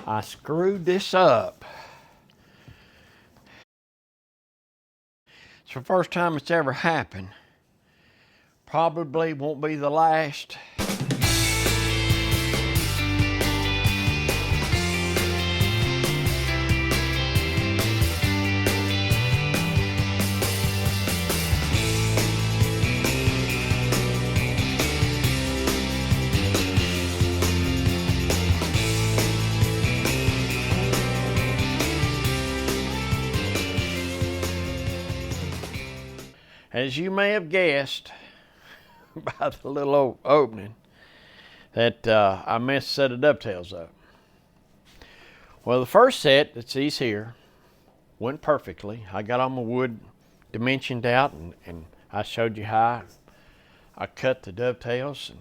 I screwed this up. It's the first time it's ever happened. Probably won't be the last. As you may have guessed by the little opening, that I messed a set of dovetails up. Well, the first set, that's these here, went perfectly. I got all my wood dimensioned out, and I showed you how I cut the dovetails.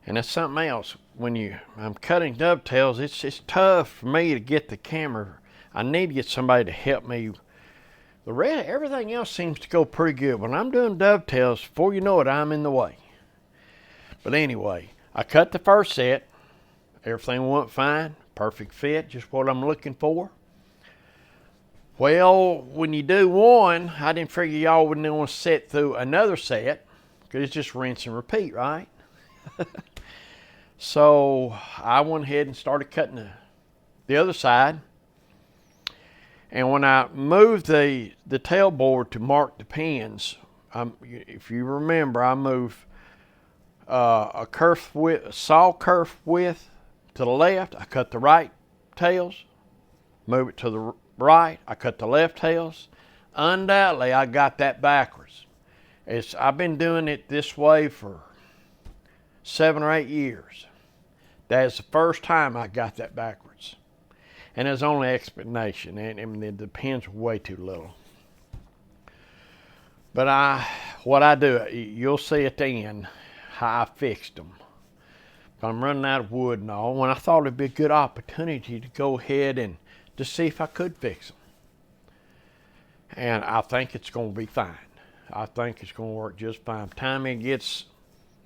And that's something else. When I'm cutting dovetails, it's tough for me to get the camera. I need to get somebody to help me. Everything else seems to go pretty good. When I'm doing dovetails, before you know it, I'm in the way. But anyway, I cut the first set. Everything went fine. Perfect fit, just what I'm looking for. Well, when you do one, I didn't figure y'all wouldn't want to set through another set, because it's just rinse and repeat, right? So I went ahead and started cutting the other side. And when I moved the tailboard to mark the pins, if you remember, I moved a saw kerf width to the left. I cut the right tails, move it to the right. I cut the left tails. Undoubtedly, I got that backwards. I've been doing it this way for 7 or 8 years. That's the first time I got that backwards. And there's only explanation, and the pins were way too little. But what I do, you'll see at the end how I fixed them. I'm running out of wood and all, and I thought it'd be a good opportunity to go ahead and to see if I could fix them. And I think it's going to be fine. I think it's going to work just fine. By the time it gets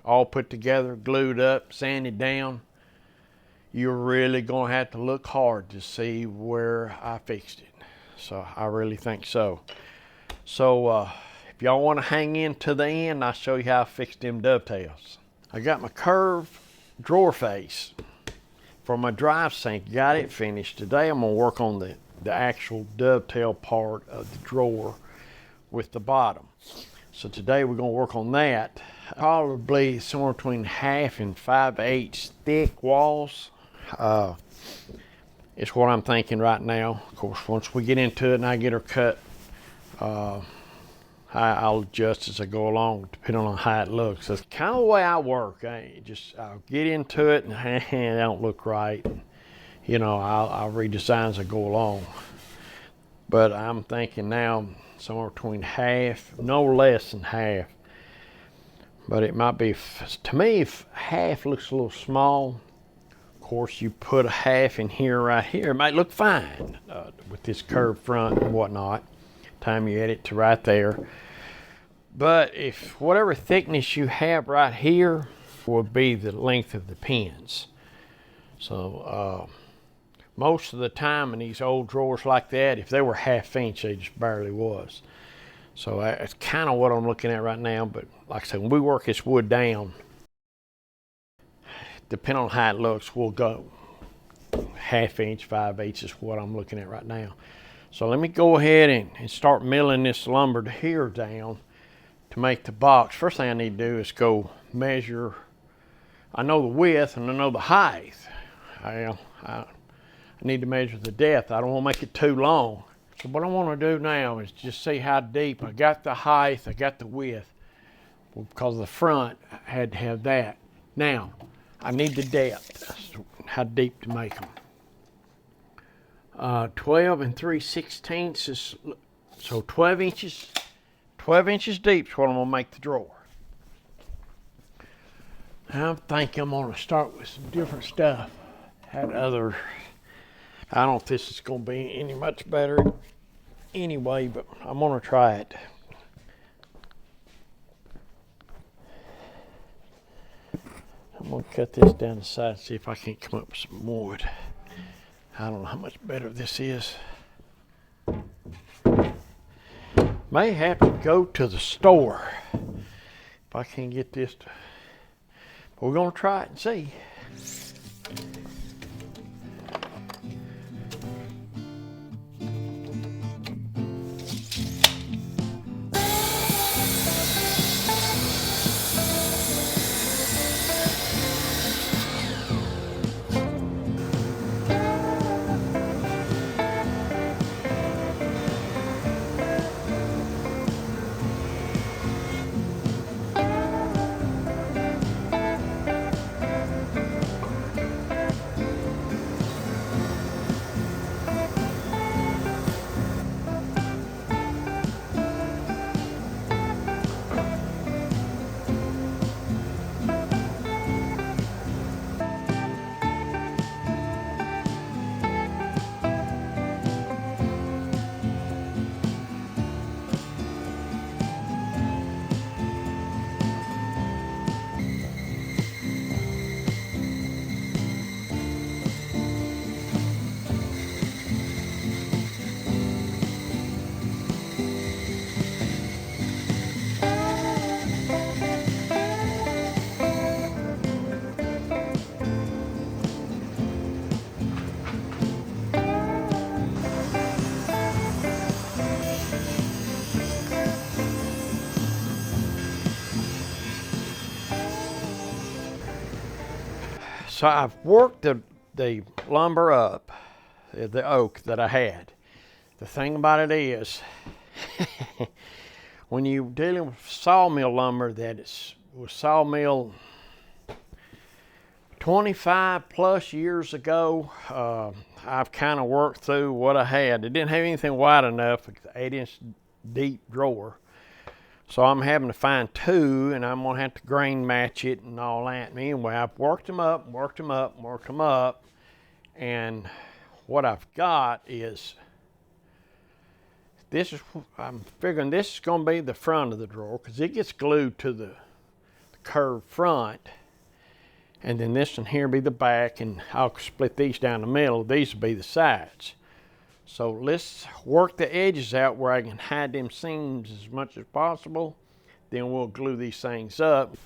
all put together, glued up, sanded down, you're really going to have to look hard to see where I fixed it. So I really think so. So if y'all want to hang in to the end, I'll show you how I fixed them dovetails. I got my curved drawer face for my drive sink. Got it finished. Today I'm going to work on the actual dovetail part of the drawer with the bottom. So today we're going to work on that. Probably somewhere between 1/2 and 5/8 thick walls. It's what I'm thinking right now. Of course, once we get into it and I get her cut, I'll adjust as I go along, depending on how it looks. That's kind of the way I work. I'll get into it and it don't look right. You know, I'll redesign as I go along. But I'm thinking now somewhere between 1/2, no less than 1/2. But it might be, to me, if 1/2 looks a little small. Of course, you put 1/2 in here, right here, it might look fine with this curved front and whatnot. Time you edit to right there. But if whatever thickness you have right here will be the length of the pins. So most of the time in these old drawers like that, if they were 1/2 inch, they just barely was. So that's kind of what I'm looking at right now. But like I said, when we work this wood down, depending on how it looks, we'll go 1/2 inch, 5/8 is what I'm looking at right now. So let me go ahead and start milling this lumber here down to make the box. First thing I need to do is go measure. I know the width and I know the height. I need to measure the depth. I don't want to make it too long. So what I want to do now is just see how deep. I got the height, I got the width. Well, because the front I had to have that. Now, I need the depth, how deep to make them. 12 3/16 is, so 12 inches. 12 inches deep is what I'm gonna make the drawer. I think I'm gonna start with some different stuff. I don't know if this is gonna be any much better anyway, but I'm gonna try it. I'm gonna cut this down the side and see if I can't come up with some wood. I don't know how much better this is. May have to go to the store if I can't get this to, but we're gonna try it and see. So I've worked the lumber up, the oak that I had. The thing about it is, when you're dealing with sawmill lumber that was sawmill 25 plus years ago, I've kind of worked through what I had. It didn't have anything wide enough, an 8-inch deep drawer. So I'm having to find two, and I'm gonna have to grain match it and all that. Anyway, I've worked them up, and what I've got is this is, I'm figuring this is gonna be the front of the drawer because it gets glued to the curved front, and then this one here be the back, and I'll split these down the middle. These will be the sides. So let's work the edges out where I can hide them seams as much as possible. Then we'll glue these things up.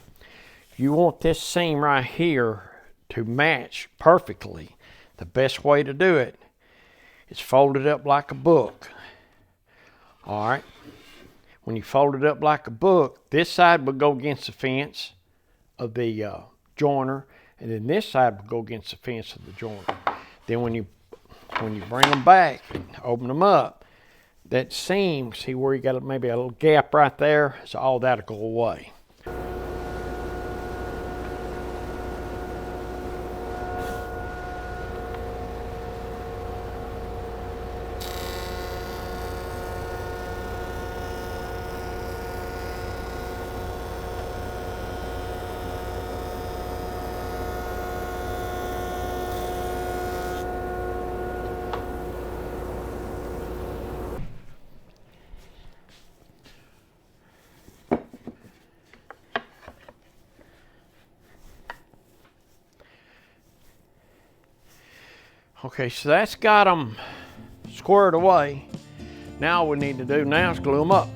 If you want this seam right here to match perfectly, the best way to do it is fold it up like a book. All right. When you fold it up like a book, this side will go against the fence of the joiner, and then this side will go against the fence of the joiner. Then when you bring them back and open them up, that seam, see where you got maybe a little gap right there, so all that'll go away. Okay, so that's got them squared away. Now all we need to do now is glue them up.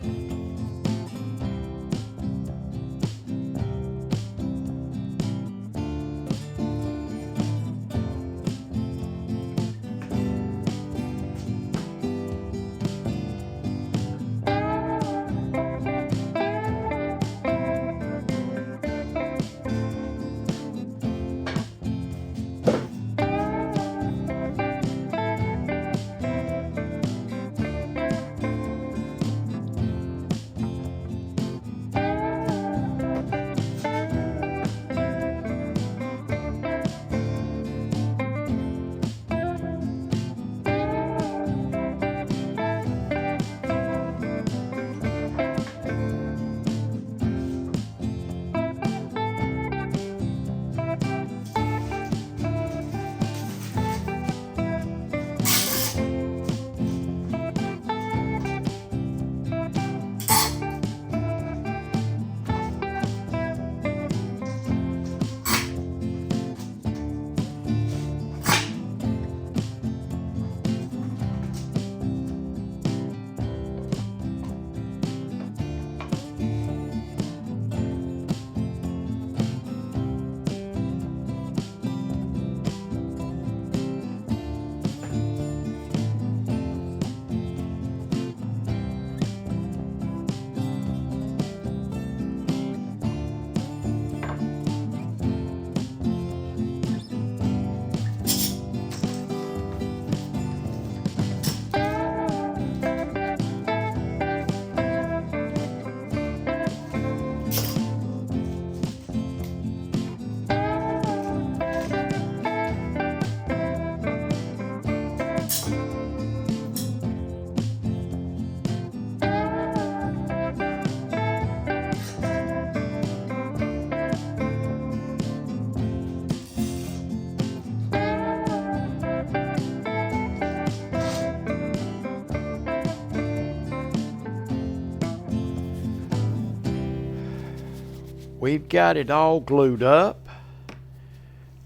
We've got it all glued up.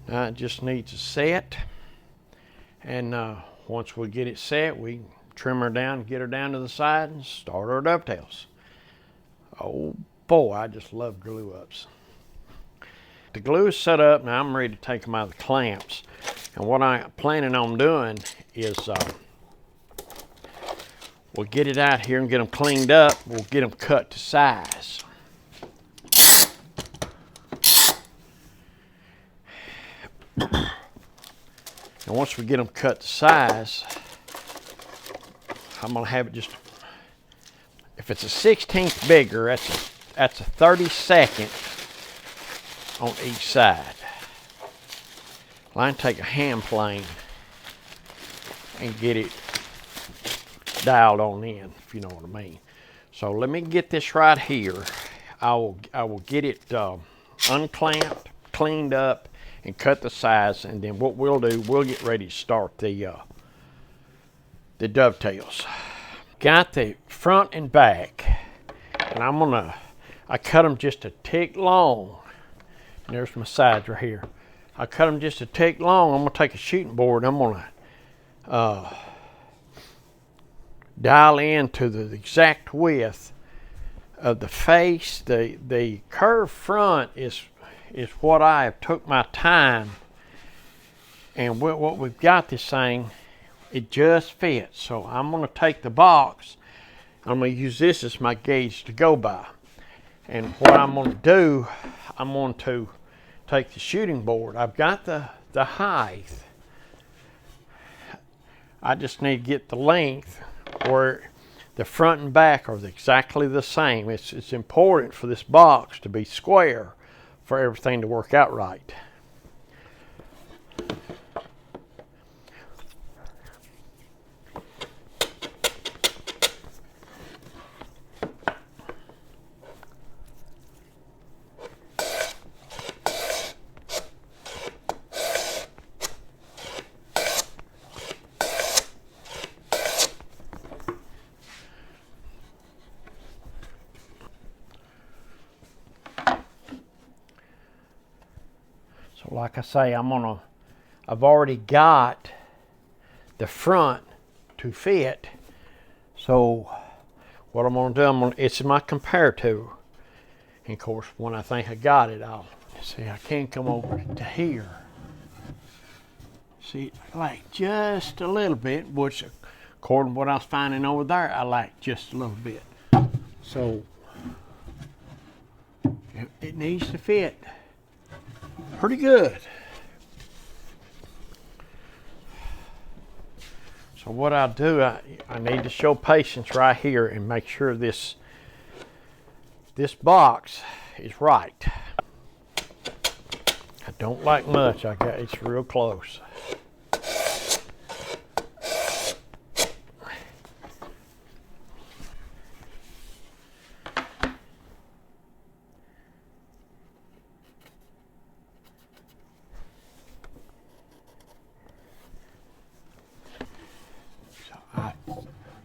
Now it just needs to set. And once we get it set, we trim her down, get her down to the side, and start our dovetails. Oh boy, I just love glue ups. The glue is set up, now I'm ready to take them out of the clamps. And what I'm planning on doing is we'll get it out here and get them cleaned up. We'll get them cut to size. And once we get them cut to size, I'm gonna have it just, if it's a 1/16 bigger, that's a 32nd on each side. Well, I can take a hand plane and get it dialed on in, if you know what I mean. So let me get this right here. I will get it unclamped, cleaned up, and cut the size, and then what we'll do, we'll get ready to start the dovetails. Got the front and back, and I cut them just a tick long. And there's my sides right here. I cut them just a tick long. I'm gonna take a shooting board, and I'm gonna dial in to the exact width of the face. The curved front is what I have took my time, and what we've got this thing, it just fits. So I'm going to take the box, I'm going to use this as my gauge to go by. And what I'm going to do, I'm going to take the shooting board. I've got the height. I just need to get the length where the front and back are exactly the same. It's important for this box to be square for everything to work out right. So like I say, I've already got the front to fit. So what I'm gonna do, it's my comparative. And of course, when I think I got it, I'll see, I can come over to here. See, like just a little bit, which according to what I was finding over there, I like just a little bit. So it needs to fit pretty good. So what I'll do, I need to show patience right here and make sure this box is right. I don't like much. It's real close.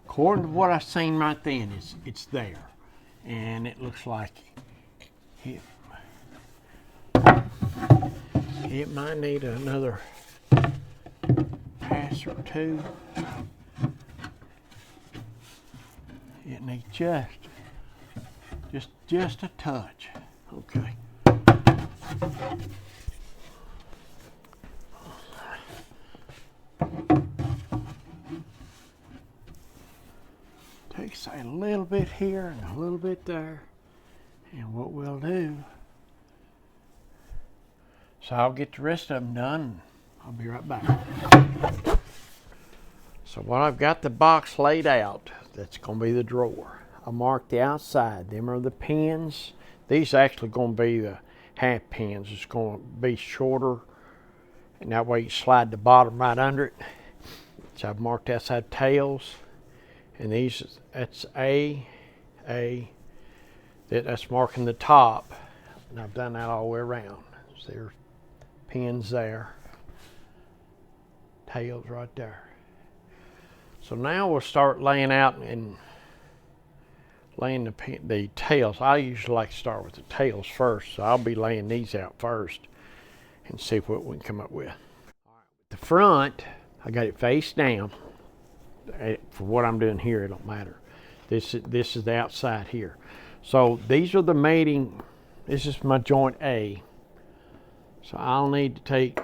According to what I've seen right then, it's there, and it looks like it might need another pass or two. It needs just a touch. Okay. Takes a little bit here and a little bit there, and what we'll do, so I'll get the rest of them done. I'll be right back. So when I've got the box laid out, that's going to be the drawer. I marked the outside. Them are the pins. These are actually going to be the half pins. It's going to be shorter, and that way you slide the bottom right under it. So I've marked outside tails, and these, that's A, that's marking the top, and I've done that all the way around. So there's pins there, tails right there. So now we'll start laying out and laying the tails. I usually like to start with the tails first, so I'll be laying these out first and see what we can come up with. The front, I got it face down. For what I'm doing here, it don't matter. This is the outside here. So these are the mating. This is my joint A. So I'll need to take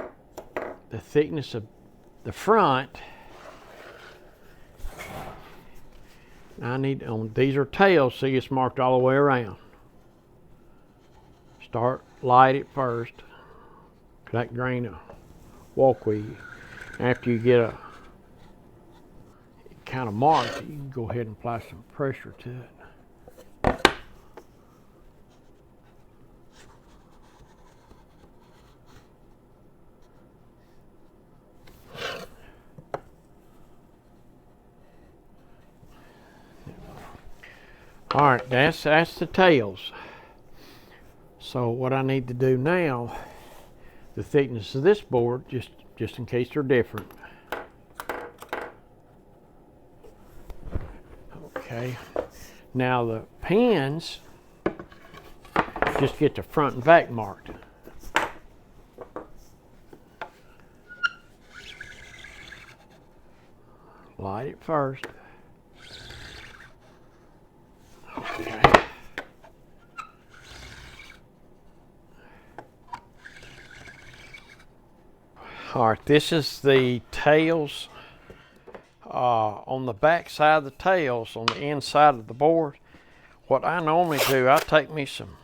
the thickness of the front. I need these are tails, see it's marked all the way around. Start light it first. That grain of walkway. After you get a kind of mark, you can go ahead and apply some pressure to it. All right, that's the tails. So what I need to do now, the thickness of this board, just in case they're different. Okay, now the pins, just get the front and back marked. Light it first. Okay. All right, this is the tails. On the back side of the tails, on the inside of the board, what I normally do, I take me some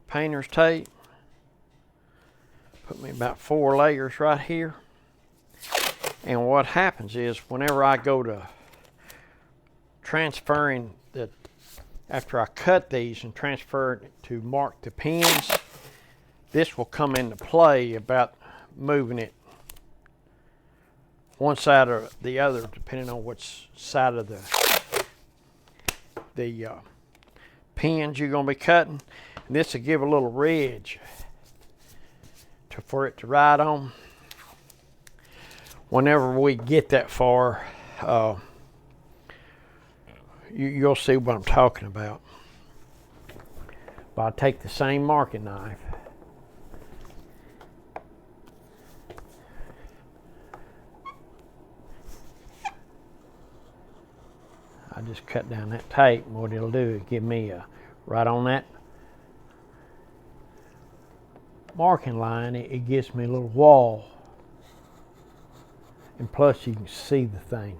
painter's tape, put me about 4 layers right here, and what happens is whenever I go to transferring after I cut these and transfer it to mark the pins, this will come into play about moving it one side or the other, depending on which side of the pins you're going to be cutting. And this will give a little ridge for it to ride on. Whenever we get that far, you'll see what I'm talking about. But I'll take the same marking knife. I just cut down that tape, and what it'll do is give me right on that marking line, it gives me a little wall. And plus you can see the thing.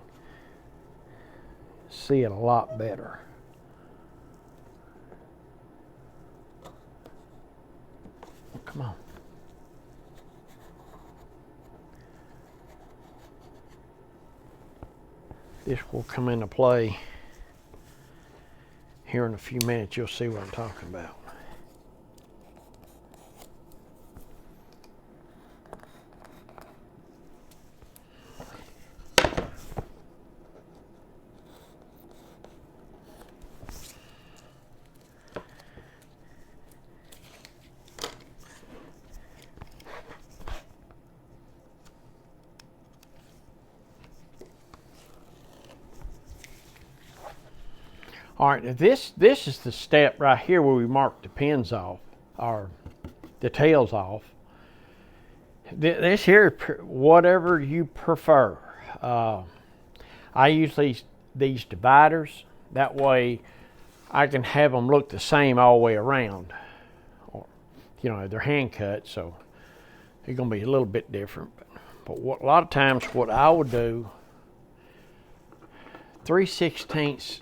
See it a lot better. Come on. This will come into play here in a few minutes. You'll see what I'm talking about. All right, this is the step right here where we mark the pins off, or the tails off. This here, whatever you prefer. I use these dividers. That way I can have them look the same all the way around. Or, you know, they're hand cut, so they're going to be a little bit different. But a lot of times what I would do, 3/16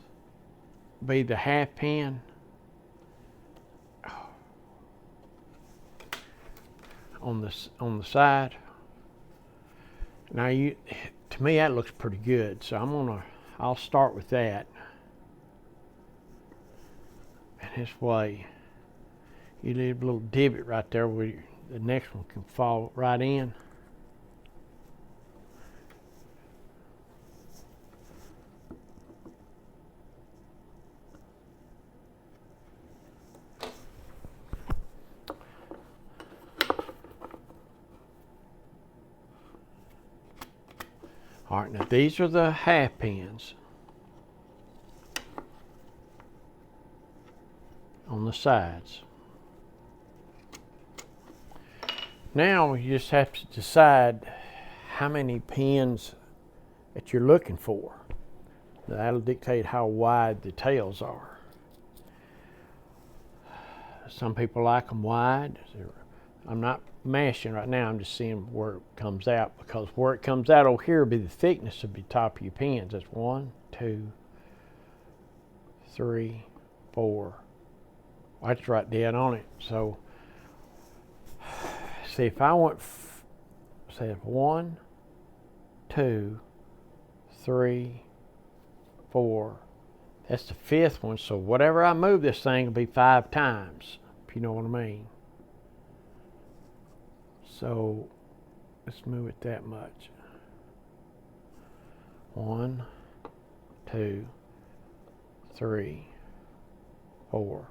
be the half pin. On the side. Now to me that looks pretty good, so I'll start with that. And this way you leave a little divot right there where the next one can fall right in. All right, now these are the half pins on the sides. Now you just have to decide how many pins that you're looking for. That'll dictate how wide the tails are. Some people like them wide. I'm not mashing right now, I'm just seeing where it comes out, because where it comes out over here will be the thickness of the top of your pins. That's 1, 2, 3, 4. That's right dead on it. So see, if I went, say 1, 2, 3, 4, that's the 5th one. So whatever I move this thing will be 5 times, if you know what I mean. So let's move it that much. 1, 2, 3, 4.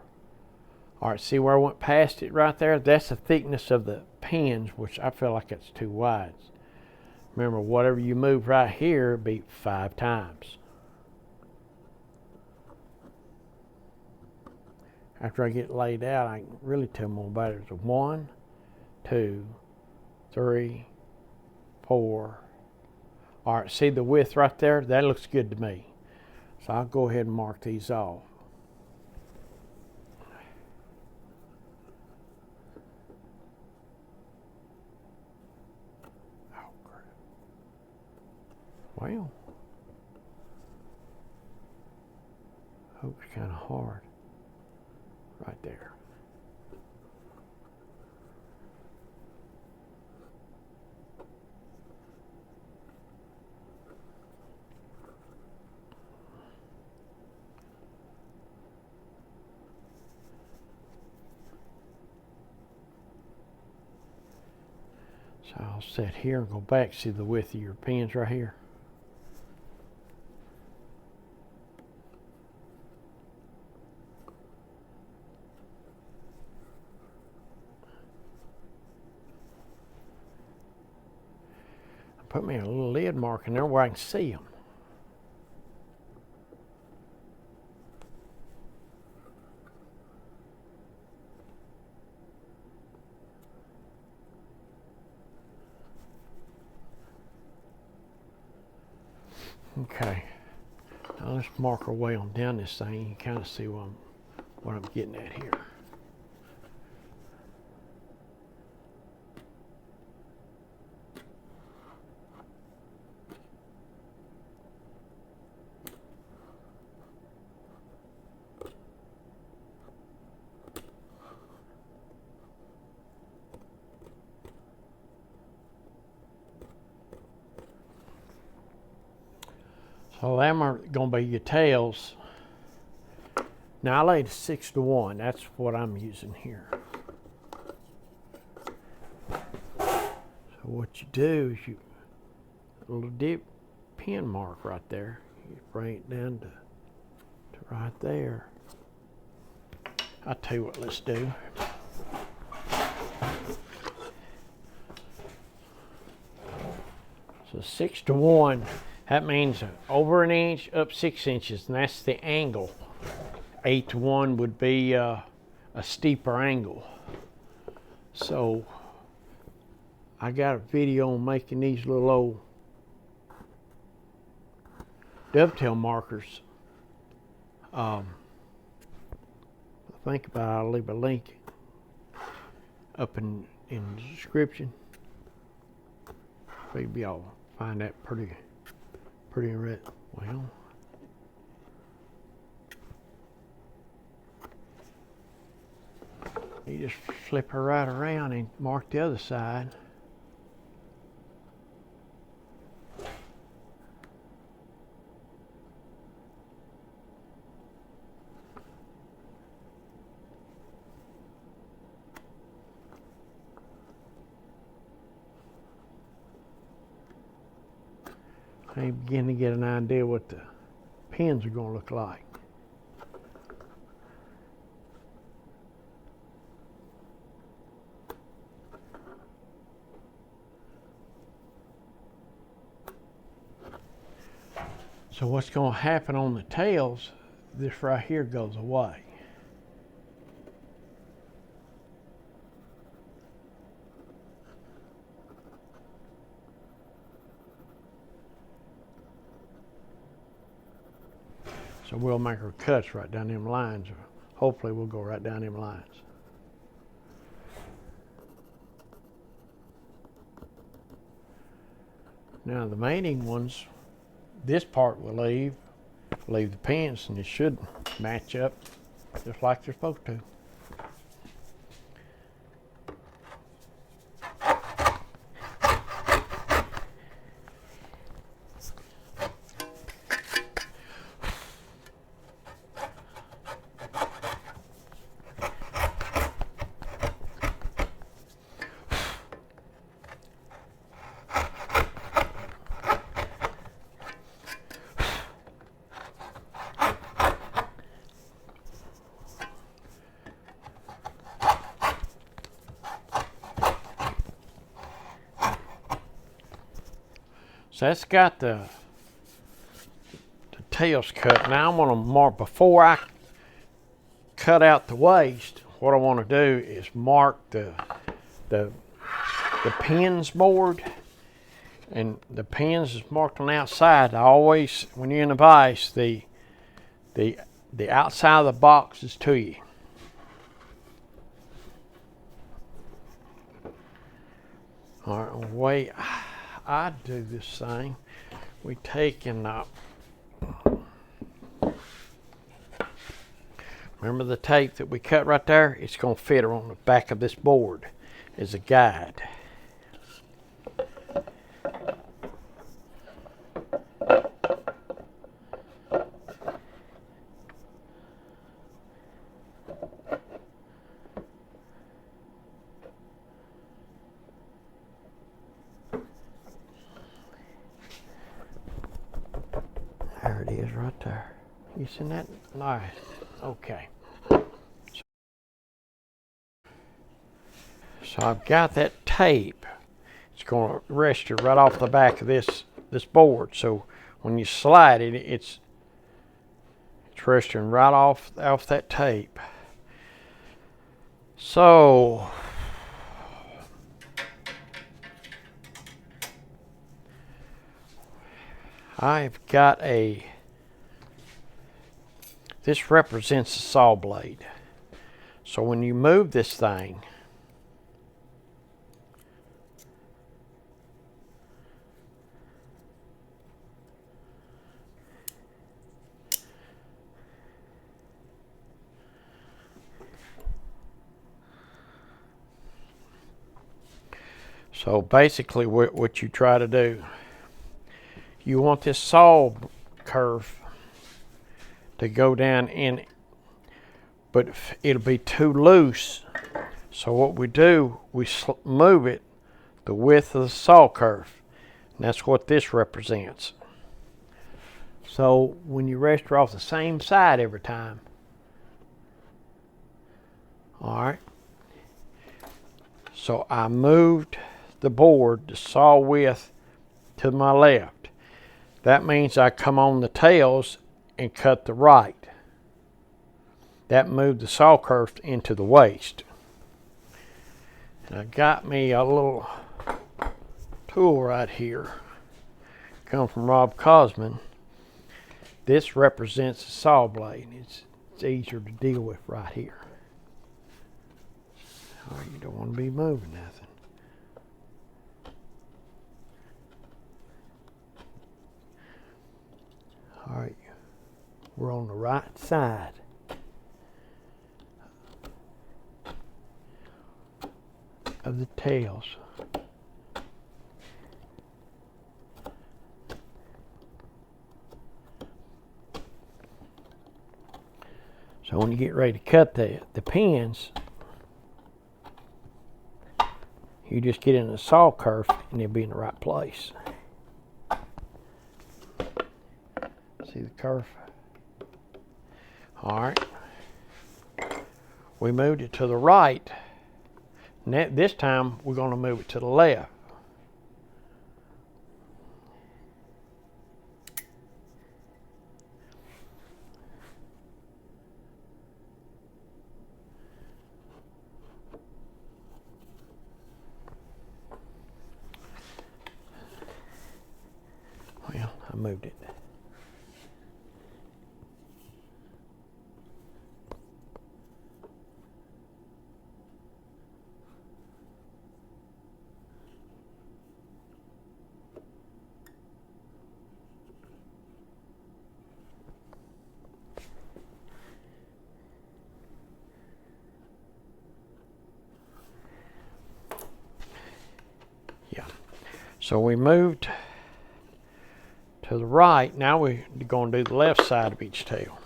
All right, see where I went past it right there? That's the thickness of the pins, which I feel like it's too wide. Remember, whatever you move right here, be 5 times. After I get laid out, I can really tell more about it. So 1, 2, 3, 4. All right, see the width right there? That looks good to me. So I'll go ahead and mark these off. Well, hope it's kind of hard right there. So I'll set here and go back, see the width of your pins right here. Put me a little lid mark in there where I can see them. Okay, now let's mark our way on down this thing. You can kind of see what I'm getting at here. So them are going to be your tails. Now I laid 6-to-1. That's what I'm using here. So what you do is you a little dip pin mark right there. You bring it down to right there. I'll tell you what, let's do. So 6-to-1. That means over an inch, up 6 inches, and that's the angle. 8-to-1 would be a steeper angle. So I got a video on making these little old dovetail markers. Think about it, I'll leave a link up in the description. Maybe y'all find that pretty red. Well, you just flip her right around and mark the other side. I begin to get an idea what the pins are going to look like. So what's going to happen on the tails, this right here goes away. So we'll make our cuts right down them lines. Hopefully we'll go right down them lines. Now the mating ones, this part will leave the pins, and it should match up just like they're supposed to. So that's got the tails cut. Now I'm going to mark, before I cut out the waist, what I want to do is mark the pins board, and the pins is marked on the outside. I always, when you're in the vise, the outside of the box is to you. All right, the way I do this thing, we take and remember the tape that we cut right there? It's going to fit on the back of this board as a guide. There it is right there. You seen that? Nice. Okay. So I've got that tape. It's going to rest you right off the back of this board. So when you slide it, it's resting right off that tape. So I've got this represents a saw blade. So when you move this thing, so basically what you try to do, you want this saw curve to go down in, but it'll be too loose. So what we do, we move it the width of the saw curve. And that's what this represents. So when you rest her off the same side every time, all right. So I moved the board, the saw width, to my left. That means I come on the tails and cut the right. That moved the saw curve into the waist. And I got me a little tool right here. Come from Rob Cosman. This represents a saw blade. It's easier to deal with right here. Oh, you don't want to be moving nothing. All right, we're on the right side. Of the tails. So when you get ready to cut the pins, you just get in the saw curve and they'll be in the right place. See the curve? All right. We moved it to the right. Now, this time we're going to move it to the left. I moved it. Yeah. So we moved to the right. Now we're going to do the left side of each tail.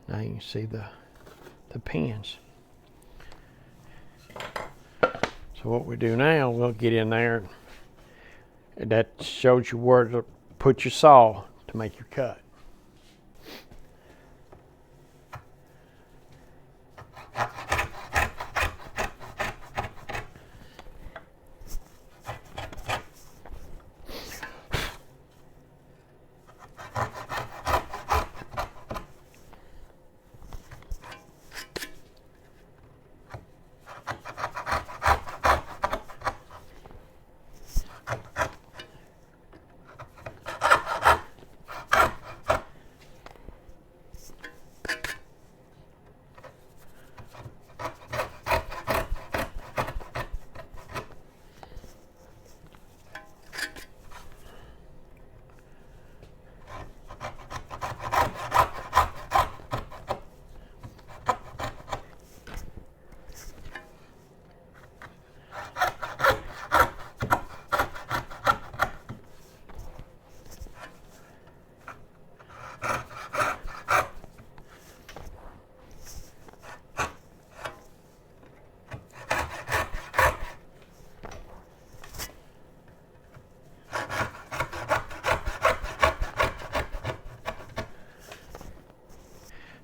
Now you can see the pins. So what we do now, we'll get in there, and that shows you where to put your saw to make your cut.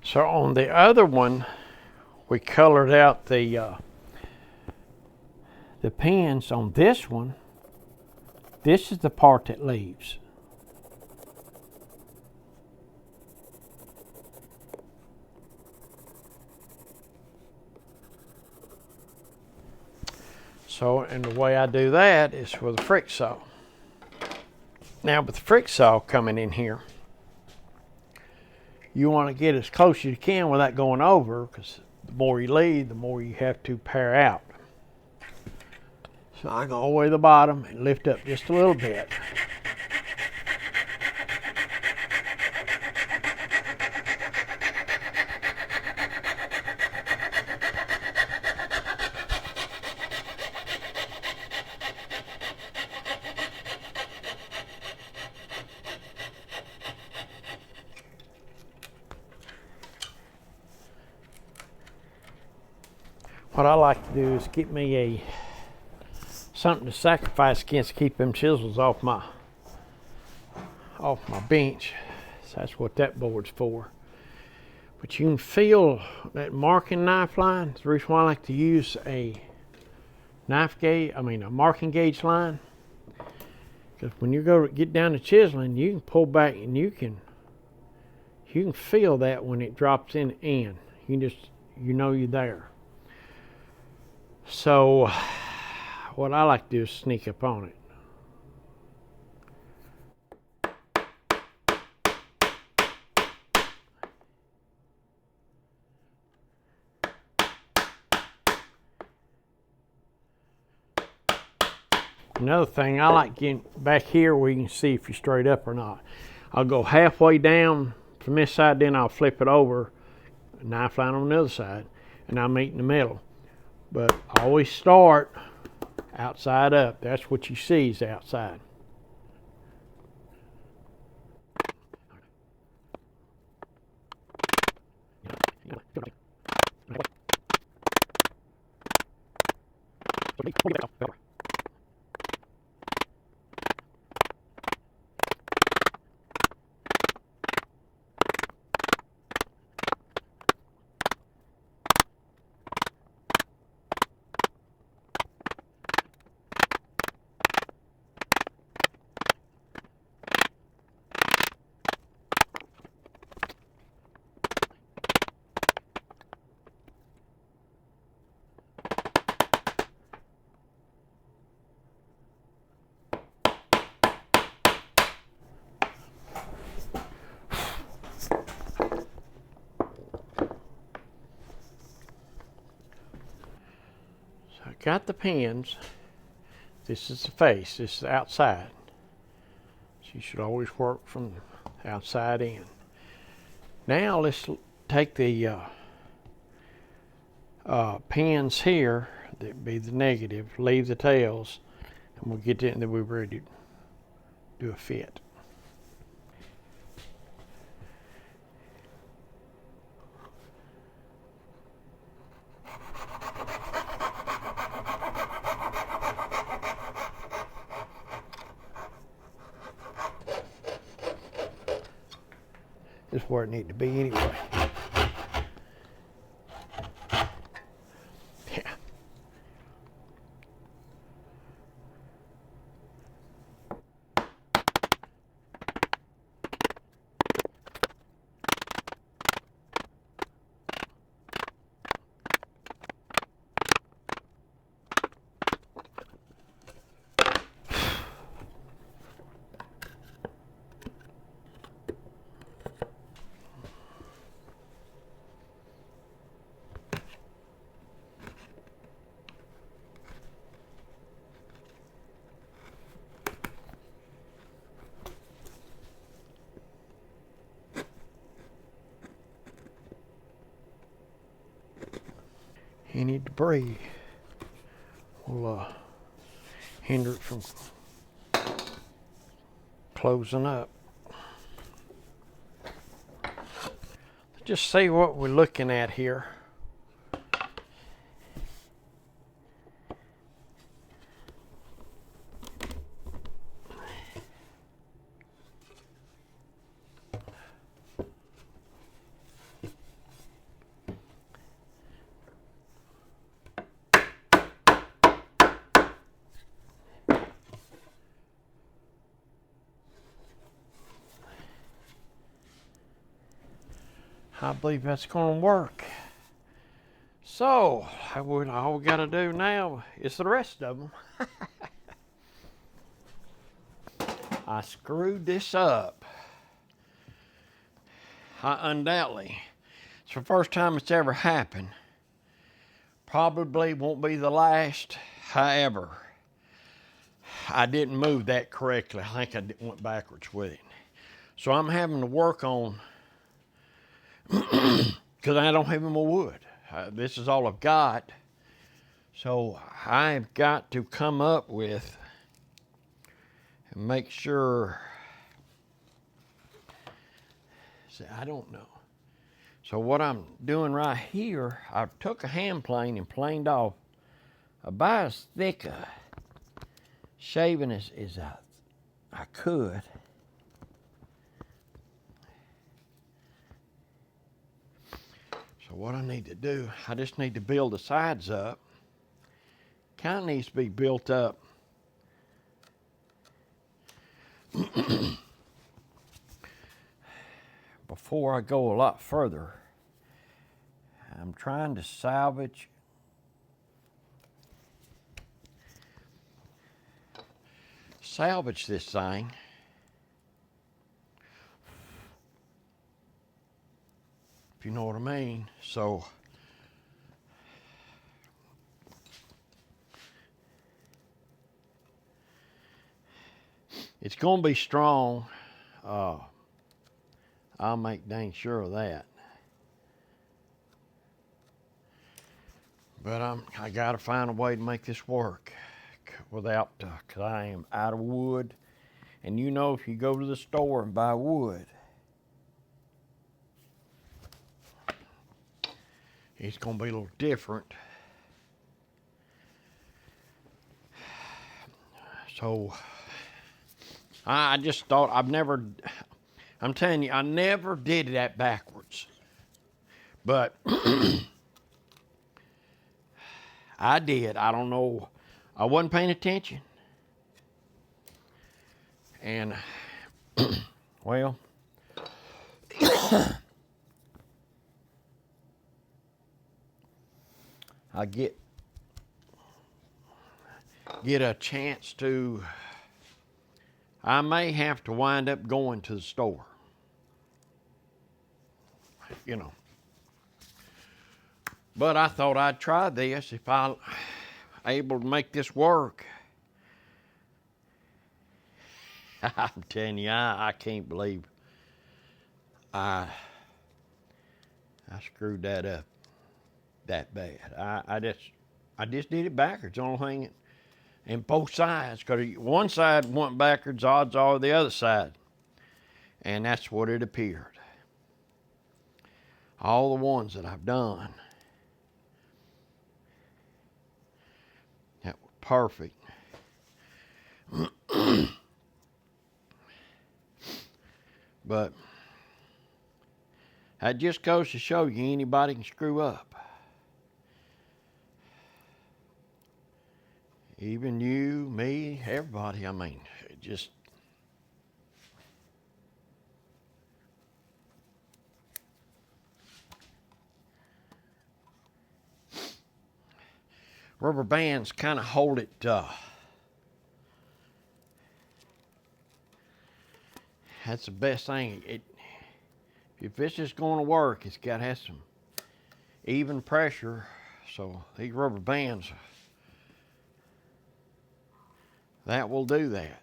So on the other one, we colored out the pins. On this one, this is the part that leaves. So, and the way I do that is with a frick saw. Now with the frick saw coming in here, you want to get as close as you can without going over, because the more you leave, the more you have to pare out. So I go all the way to the bottom and lift up just a little bit. What I like to do is get me something to sacrifice against, keep them chisels off my bench. So that's what that board's for. But you can feel that marking knife line. The reason why I like to use a marking gauge line, because when you go to get down to chiseling, you can pull back and you can feel that when it drops in. You know you're there. So what I like to do is sneak up on it. Another thing, I like getting back here where you can see if you're straight up or not. I'll go halfway down from this side, then I'll flip it over, knife line on the other side, and I'll meet in the middle. But I always start outside up. That's what you see is outside. got the pins. This is the face, this is the outside. So you should always work from the outside in. Now let's take the pins here, that be the negative, leave the tails, and we'll get it, and then we're ready to do a fit. This is where it needs to be anyway. Yeah. Any debris will hinder it from closing up. Just see what we're looking at here. I believe that's going to work. So, all we got to do now is the rest of them. I screwed this up. Undoubtedly. It's the first time it's ever happened. Probably won't be the last. However, I didn't move that correctly. I think I went backwards with it. So I'm having to work on, because I don't have any more wood. This is all I've got. So I've got to come up with and make sure. See, I don't know. So what I'm doing right here, I took a hand plane and planed off about as thick a shaving as I could. So what I need to do, I just need to build the sides up. Kind of needs to be built up before I go a lot further. I'm trying to salvage this thing. If you know what I mean. So it's going to be strong. I'll make dang sure of that. But I got to find a way to make this work without, because I am out of wood. And you know, if you go to the store and buy wood, it's going to be a little different. So I just thought I'm telling you, I never did that backwards. But I did. I don't know. I wasn't paying attention. And, well, I get a chance to, I may have to wind up going to the store. You know. But I thought I'd try this. If I able to make this work. I'm telling you, I can't believe I screwed that up that bad. I just did it backwards. Only thing, and both sides, because one side went backwards, odds are the other side, and that's what it appeared. All the ones that I've done, that were perfect. But that just goes to show you anybody can screw up. Even you, me, everybody. I mean, it just. Rubber bands kind of hold it. That's the best thing. If it's just going to work, it's got to have some even pressure. So these rubber bands, that will do that.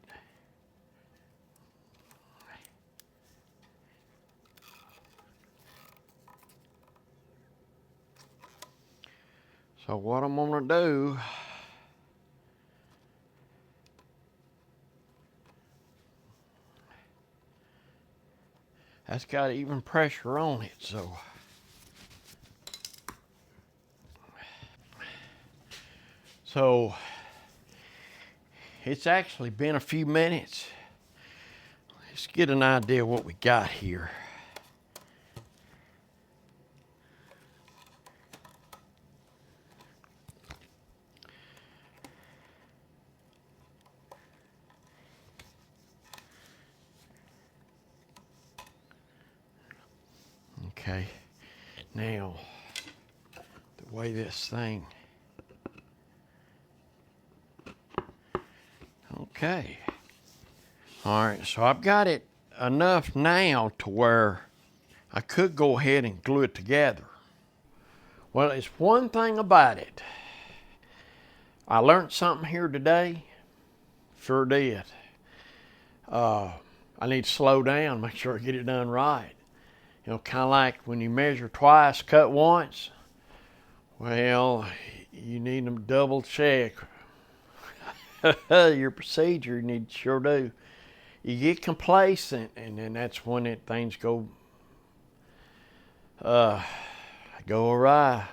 So what I'm gonna do, that's got even pressure on it, so it's actually been a few minutes. Let's get an idea what we got here. Okay, now the way this thing, okay. All right, so I've got it enough now to where I could go ahead and glue it together. Well, it's one thing about it. I learned something here today. Sure did. I need to slow down, make sure I get it done right. You know, kind of like when you measure twice, cut once. Well, you need to double check your procedure. You need to sure do. You get complacent, and then that's when things go awry.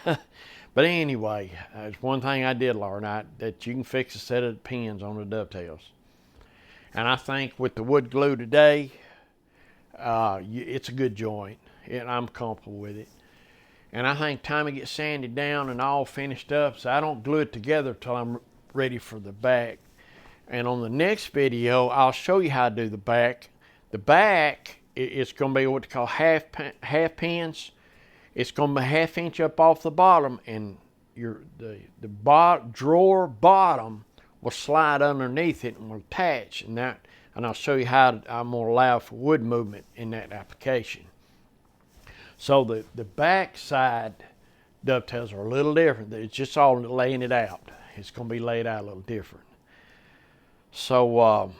But anyway, there's one thing I did learn, that you can fix a set of pins on the dovetails. And I think with the wood glue today, it's a good joint, and I'm comfortable with it. And I think time it gets sanded down and all finished up, so I don't glue it together till I'm ready for the back. And on the next video, I'll show you how to do the back. The back, it's going to be what they call half pins. It's going to be 1/2 inch up off the bottom, and the drawer bottom will slide underneath it and will attach. And I'll show you how I'm going to allow for wood movement in that application. So the back side dovetails are a little different. It's just all laying it out. It's going to be laid out a little different. So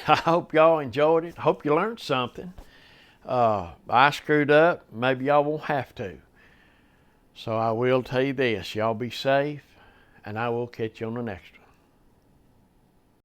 I hope y'all enjoyed it. Hope you learned something. I screwed up. Maybe y'all won't have to. So I will tell you this. Y'all be safe, and I will catch you on the next one.